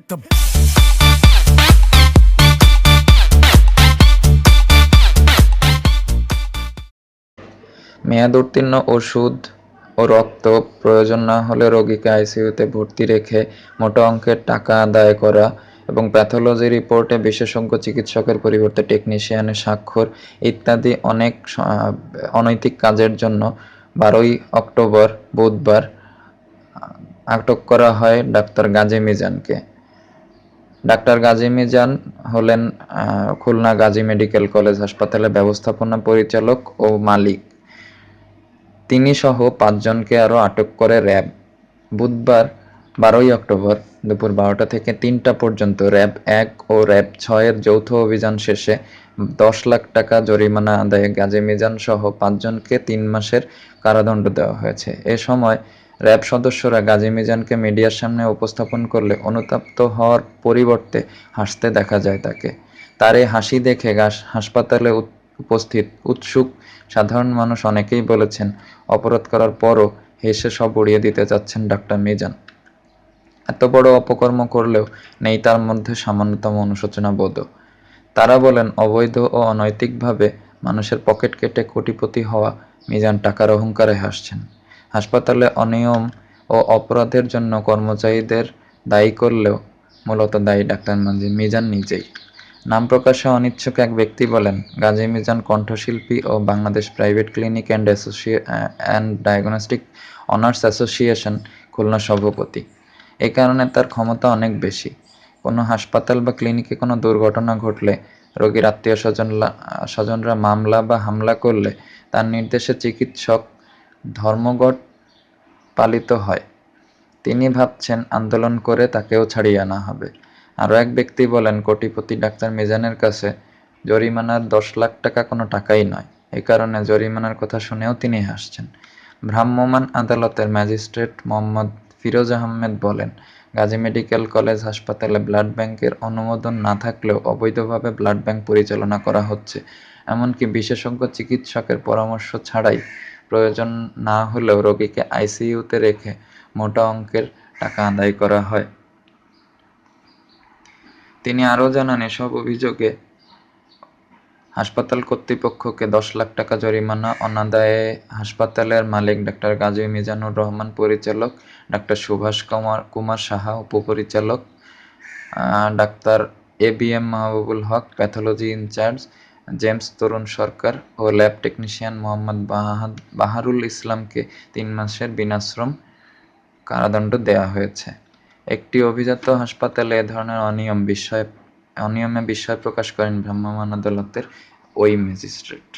the মেয়াদ উত্তীর্ণ ওষুধ ও রক্ত প্রয়োজন না হলে রোগীকে আইসিইউতে ভর্তি রেখে মোটা অঙ্কের টাকা আদায় করা এবং প্যাথোলজি রিপোর্টে বিশেষজ্ঞ চিকিৎসকের পরিবর্তে টেকনিশিয়ানের স্বাক্ষর ইত্যাদি অনেক অনৈতিক কাজের জন্য 12ই অক্টোবর বুধবার আটক করা হয় ডাক্তার গাজী মিজানকে। ডাক্তার গাজী মিজান হলেন খুলনা গাজী মেডিকেল কলেজ হাসপাতালের ব্যবস্থাপনা পরিচালক ও মালিক। তিনি সহ 5 জনকে আরও আটক করে র্যাব। বুধবার 12ই অক্টোবর দুপুর 12টা থেকে 3টা পর্যন্ত র্যাব-1 ও র্যাব-6 এর যৌথ অভিযান শেষে 10 লাখ টাকা জরিমানা আদায়ে গাজী মিজান সহ 5 জনকে 3 মাসের কারাদণ্ড দেওয়া হয়েছে। এ সময় র্যাব সদস্যরা গাজী মিজানকে মিডিয়ার সামনে উপস্থাপন করলে অনুতপ্ত হওয়ার পরিবর্তে হাসতে দেখা যায় তাকে। তার এই হাসি দেখে হাসপাতালে উপস্থিত উৎসুক সাধারণ মানুষ অনেকেই বলেছেন, অপরাধ করার পরও হেসে সব উড়িয়ে দিতে চাচ্ছেন ডাক্তার মিজান। এত বড় অপকর্ম করলেও নেই তার মধ্যে সামান্যতম অনুশোচনা বোধও। তারা বলেন, অবৈধ ও অনৈতিকভাবে মানুষের পকেট কেটে কোটিপতি হওয়া মিজান টাকার অহংকারে হাসছেন। হাসপাতালে অনিয়ম ও অপরাধের জন্য কর্মচারীদের দায়ী করলেও মূলত দায়ী ডাক্তার মিজান নিজেই। নাম প্রকাশে অনিচ্ছুক এক ব্যক্তি বলেন, গাজী মিজান কণ্ঠশিল্পী ও Bangladesh private clinic and diagnostic owners association খুলনার সভাপতি। এ কারণে তার ক্ষমতা অনেক বেশি। কোনো হাসপাতাল বা ক্লিনিকে কোনো দুর্ঘটনা ঘটলে রোগীর আত্মীয়-স্বজনরা মামলা বা হামলা করলে তার নির্দেশে চিকিৎসক ধর্মঘট পালিত হয়। তিনি ভাবছেন আন্দোলন করে তাকেও ছাড়িয়ে আনা হবে। আরও এক ব্যক্তি বলেন, কোটিপতি ডাক্তার মিজানের কাছে জরিমানার 10 লাখ টাকা কোনো টাকাই নয়। এ কারণে জরিমানার কথা শুনেও তিনি হাসছেন। ভ্রাম্যমাণ আদালতের ম্যাজিস্ট্রেট মোহাম্মদ ফিরোজ আহমেদ বলেন, গাজী মেডিকেল কলেজ হাসপাতালে ব্লাড ব্যাংকের অনুমোদন না থাকলেও অবৈধভাবে ব্লাড ব্যাংক পরিচালনা করা হচ্ছে। এমনকি বিশেষজ্ঞ চিকিৎসকের পরামর্শ ছাড়াই প্রয়োজন না হলেও রোগীকে আইসিইউতে রেখে মোটা অঙ্কের টাকা আদায় করা হয়। তিনি আরও জানান, এসব অভিযোগে হাসপাতাল কর্তৃপক্ষকে 10 লাখ টাকা জরিমানা, অনাদায়ে হাসপাতালের মালিক ডাক্তার গাজী মিজানুর রহমান, পরিচালক ডাক্তার সুভাষ কুমার সাহা, উপপরিচালক ডাক্তার এবিএম মাহবুবুল হক, প্যাথোলজি ইনচার্জ জেমস তরুণ সরকার ও ল্যাব টেকনিশিয়ান মোহাম্মদ বাহারুল ইসলামকে 3 মাসের বিনাশ্রম কারাদণ্ড দেওয়া হয়েছে। একটি অভিজাত হাসপাতালে এ ধরনের অনিয়মে বিস্ময় প্রকাশ করেন ভ্রাম্যমাণ আদালতের ওই ম্যাজিস্ট্রেট।